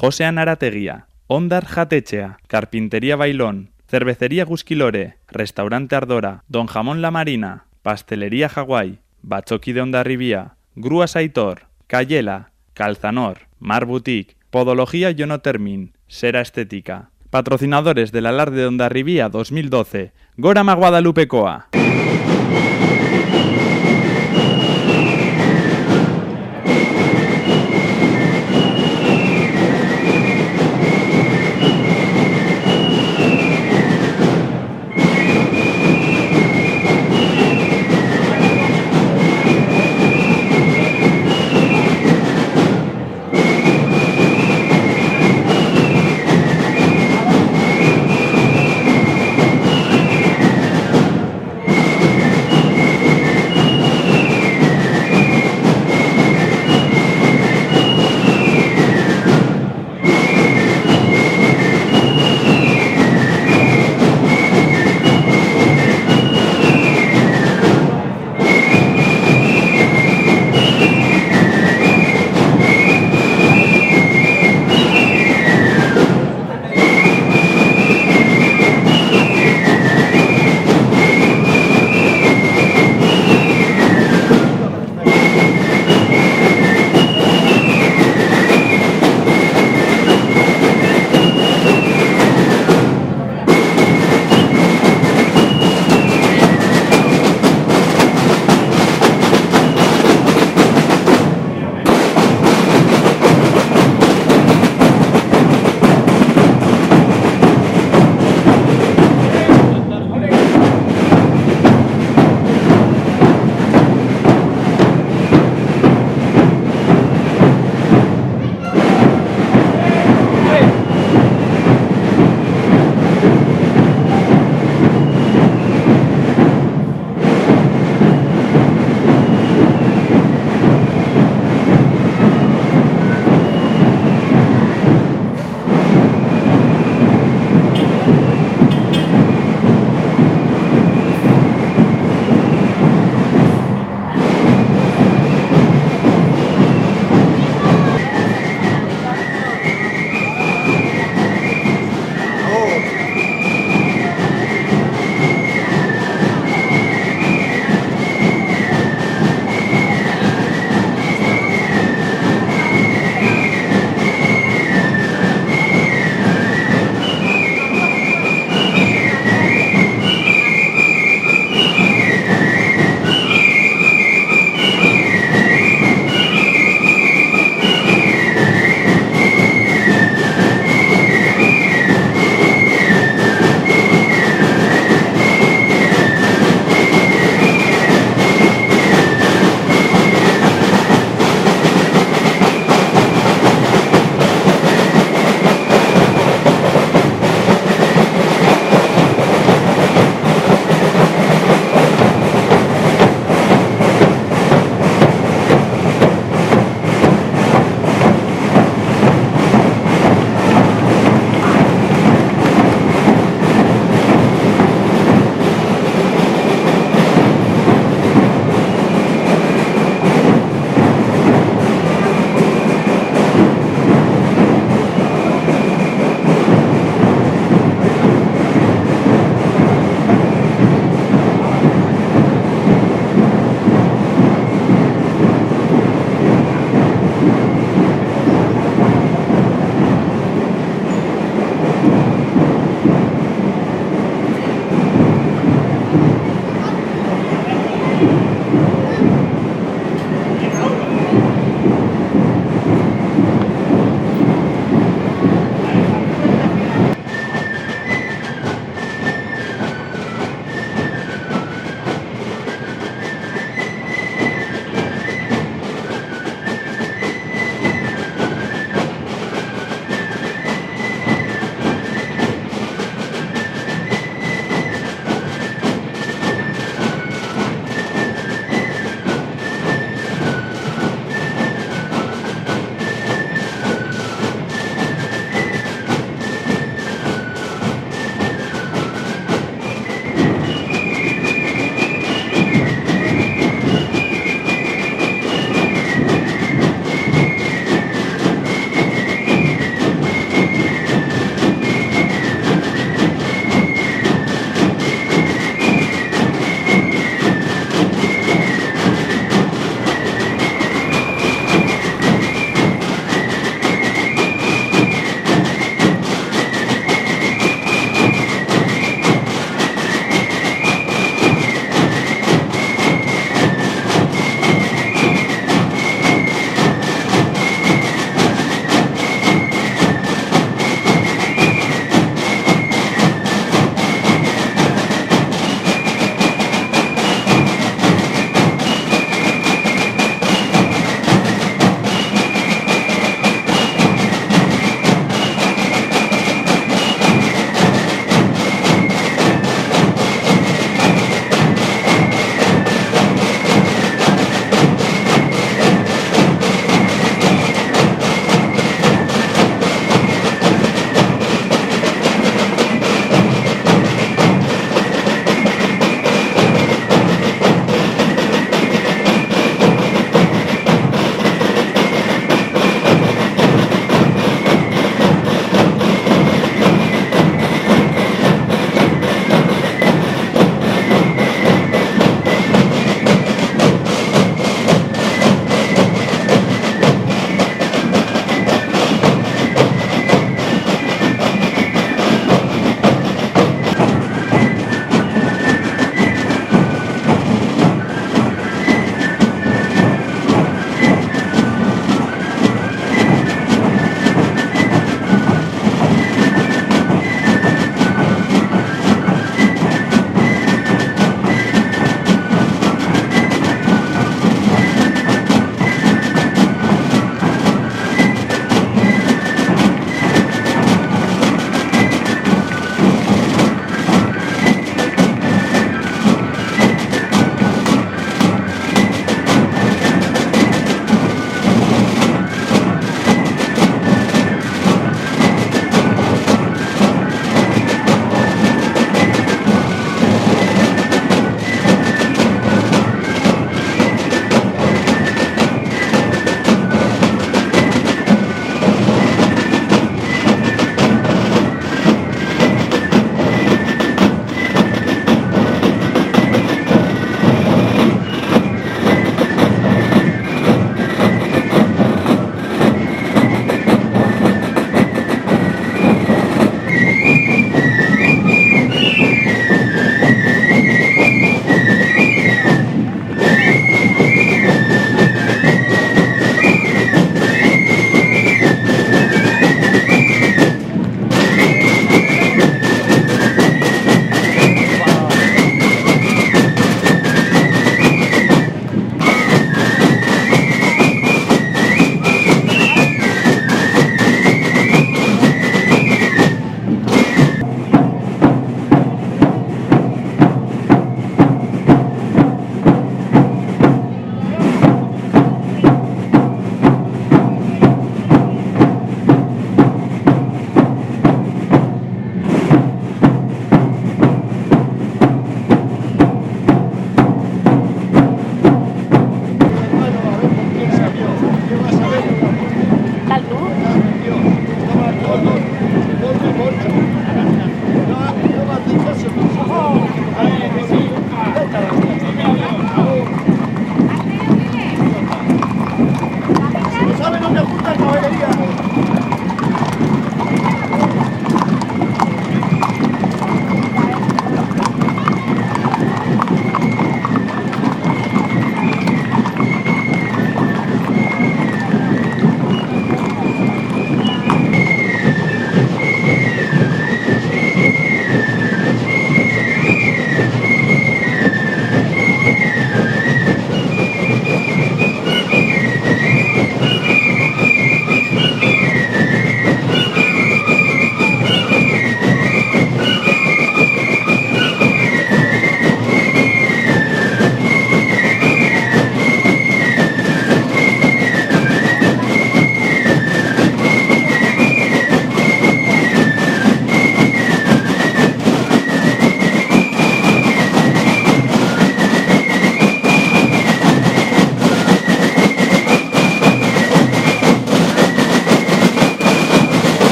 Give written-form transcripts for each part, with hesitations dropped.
Josean Arategia, Ondar Jatetxea, Carpintería Bailón, Cervecería Gusquilore, Restaurante Ardora, Don Jamón La Marina, Pastelería Hawái, Batzoki de Hondarribia, Grúas Aitor, Cayela, Calzanor, Mar Boutique, Podología Yonotermin, Sera Estética. Patrocinadores del Alarde de Hondarribia 2012, Gorama Guadalupekoa.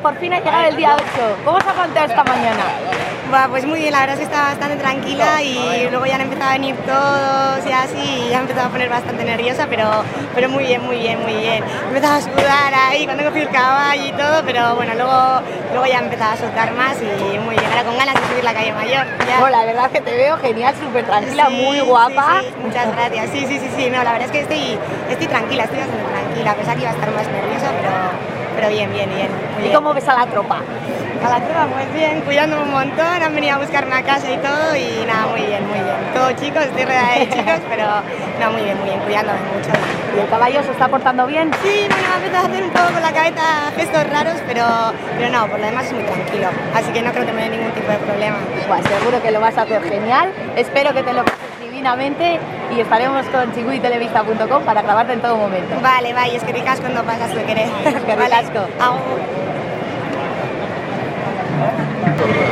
por fin ha llegado el día 8. ¿Cómo se ha planteado esta mañana? Bueno, pues muy bien, la verdad es que estaba bastante tranquila y luego ya han empezado a venir todos y así, y ya me he empezado a poner bastante nerviosa, pero muy bien, muy bien, muy bien. He empezado a sudar ahí cuando he cogido el caballo y todo, pero bueno, luego ya he empezado a soltar más y muy bien, ahora con ganas de subir la calle mayor. Ya. Bueno, la verdad es que te veo genial, súper tranquila, Sí, muy guapa. Sí, muchas gracias. Sí, no, la verdad es que estoy tranquila, estoy bastante tranquila, a pesar que iba a estar más nerviosa, pero bien. Muy bien. ¿Y cómo ves a la tropa? A la tropa, pues bien, cuidándome un montón, han venido a buscarme a casa y todo, y nada, muy bien. Todos chicos, estoy rodeada de chicos, pero no, muy bien, cuidándome mucho. ¿Y el caballo se está portando bien? Sí, bueno, ha empezado a hacer un poco con la cabeza gestos raros, pero no, por lo demás es muy tranquilo, así que no creo que me dé ningún tipo de problema. Pues seguro que lo vas a hacer genial, espero que te lo pases divinamente y estaremos con txiguitelebista.com para grabarte en todo momento. Vale, es que ricasco no pasas lo querés. Que ricasco. Vale.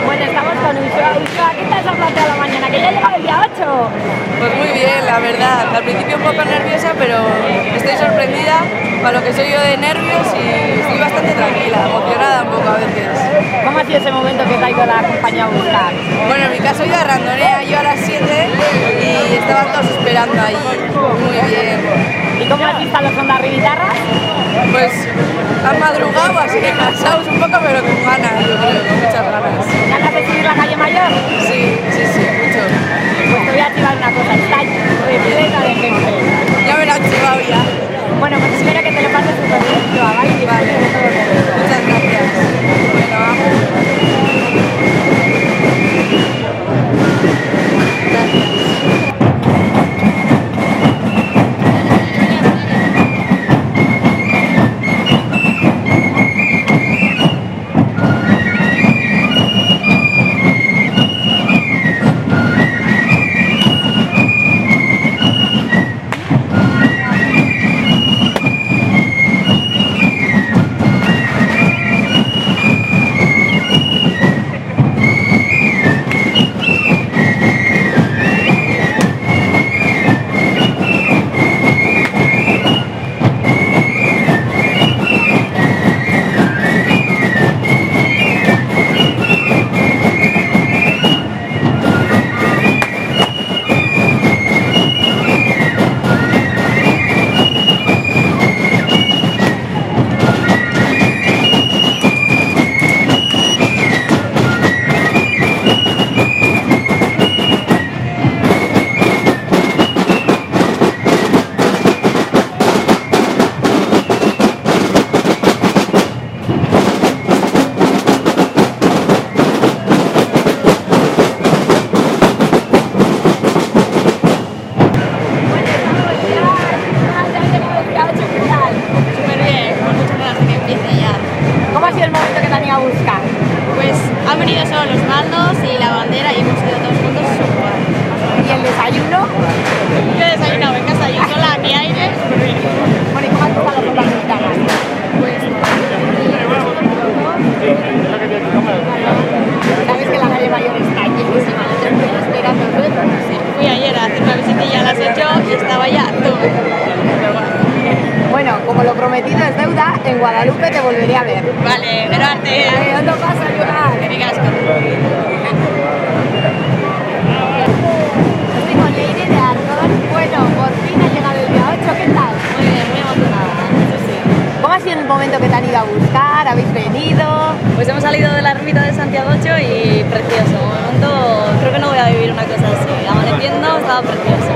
Bueno, estamos con Usua. ¿Qué tal se ha planteado la mañana? Que ya ha llegado el día 8. Pues muy bien, la verdad. Al principio un poco nerviosa, pero estoy sorprendida para lo que soy yo de nervios y estoy bastante tranquila, emocionada un poco a veces. ¿Cómo ha sido ese momento que te ha ido la compañía a buscar? Bueno, en mi caso ya randonea yo a las 7 y estaban todos esperando ahí. Muy bien. ¿Y cómo has visto a los Ondarribitarras? Pues han madrugado, así que cansados un poco, pero con ganas, yo creo, con muchas ganas. ¿Ganas de subir la calle mayor? Sí, mucho. Pues te voy a activar una cosa, está repleta de gente. Ya me lo han chivado ya. Bueno, pues espero que te lo pases súper bien, ¿vale? Vale, muchas gracias. Bueno, vamos. Gracias. Bueno, como lo prometido es deuda, en Guadalupe te volveré a ver. Vale, pero arte. ¿Dónde pasa, Joan? Que ricasco. Estoy con Leire de Ardón. Bueno, por fin ha llegado el día 8. ¿Qué tal? Muy bien, muy emocionada. Eso sí. ¿Cómo ha sido el momento que te han ido a buscar? ¿Habéis venido? Pues hemos salido de la ermita de Santiago 8 y precioso. Un momento, creo que no voy a vivir una cosa así. Amaneciendo, estaba precioso.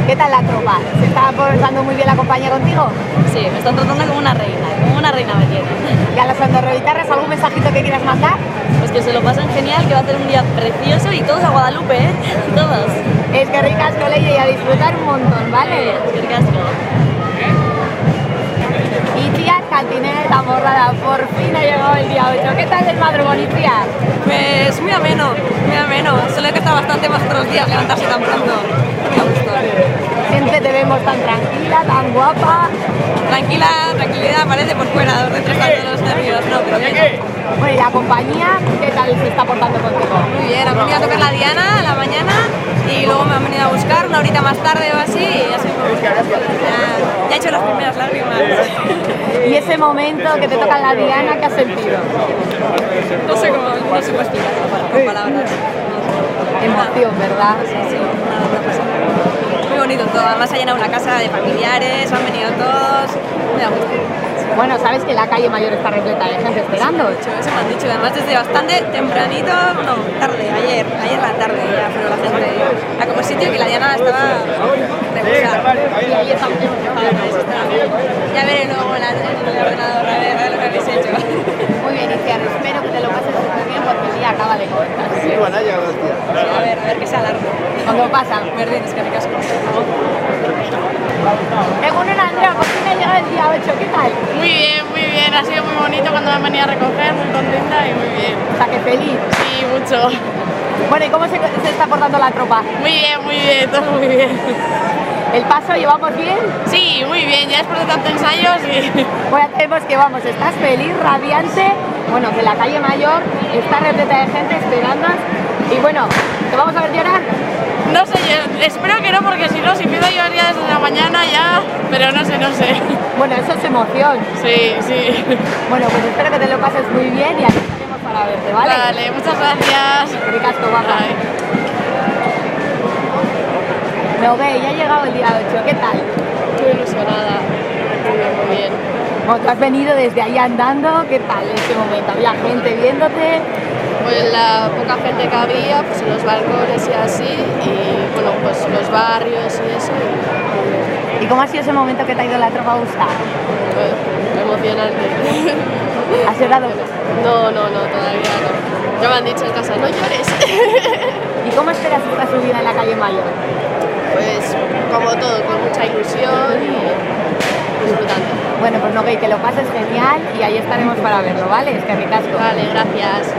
¿Qué tal la tropa? ¿Se está portando muy bien la compañía contigo? Sí, me están tratando como una reina me tienen. ¿Y a los andorrevitarras algún mensajito que quieras mandar? Pues que se lo pasen genial, que va a ser un día precioso y todos a Guadalupe, ¿eh? Todos. Es que ricasco, Leire, y a disfrutar un montón, ¿vale? Es que ricasco. Itziar Cantinera Morrada, por fin ha llegado el día 8. ¿Qué tal el madrugón, Itziar? Pues muy ameno, solo que está bastante más otros días levantarse tan pronto. Me gusta. Siempre te vemos tan tranquila, tan guapa. Tranquilidad parece por fuera, dentro están todos los nervios, no, pero bien. Bueno, ¿y la compañía qué tal se está portando contigo? Muy bien, han venido a tocar la Diana a la mañana y luego me han venido a buscar, una horita más tarde o así y así ya he hecho las primeras lágrimas. Y ese momento que te toca la diana, ¿qué has sentido? No sé cómo explicar con palabras. Emoción, ¿verdad? Sí, muy bonito todo. Además ha llenado una casa de familiares, han venido todos. Me da gusto. Bueno, sabes que la calle Mayor está repleta de gente esperando. Eso me han dicho, además desde bastante tempranito, no, tarde, ayer la tarde ya, pero la gente, era como sitio que la diana estaba rebosada. Y ahí estamos. Ya veré luego en el ordenador, a ver lo que habéis hecho. Muy bien, Iciar, espero que te lo pases muy bien porque el día acaba de comenzar. A ver que se alarme. Cuando pasa. Berdin, es que me casco. Egunon, Andrea, por fin ha llegado el día 8, ¿qué tal? Muy bien, ha sido muy bonito cuando me han venido a recoger, muy contenta y muy bien. O sea, que feliz. Sí, mucho. Bueno, ¿y cómo se está portando la tropa? Muy bien, todo muy bien. ¿El paso llevamos bien? Sí, muy bien, ya después de tantos ensayos y... Bueno, tenemos que vamos, estás feliz, radiante. Bueno, que la calle Mayor está repleta de gente esperándonos. Y bueno, ¿te vamos a ver llorar? No sé, yo espero que no, porque si no, si empiezo a llorar ya desde la mañana ya... Pero no sé. Bueno, eso es emoción. Sí. Bueno, pues espero que te lo pases muy bien y aquí estaremos para verte, ¿vale? Vale, muchas gracias. Que ricasco, guapa. Bye. No ve, ya ha llegado el día 8, ¿qué tal? Muy ilusionada. Muy bien. Bueno, tú has venido desde ahí andando, ¿qué tal en ese momento? ¿Había gente viéndote? Pues la poca gente que había, pues en los balcones y así, y bueno, pues los barrios y eso. ¿Y cómo ha sido ese momento que te ha ido la tropa a buscar? Emocionante. ¿Has llorado? No, todavía no. Ya me han dicho en casa, no llores. ¿Y cómo esperas esta subida en la calle Mayor? Pues como todo, con mucha ilusión y disfrutando. Bueno, pues no, que lo pases genial y ahí estaremos para verlo, ¿vale? Es que ricasco. Vale, gracias.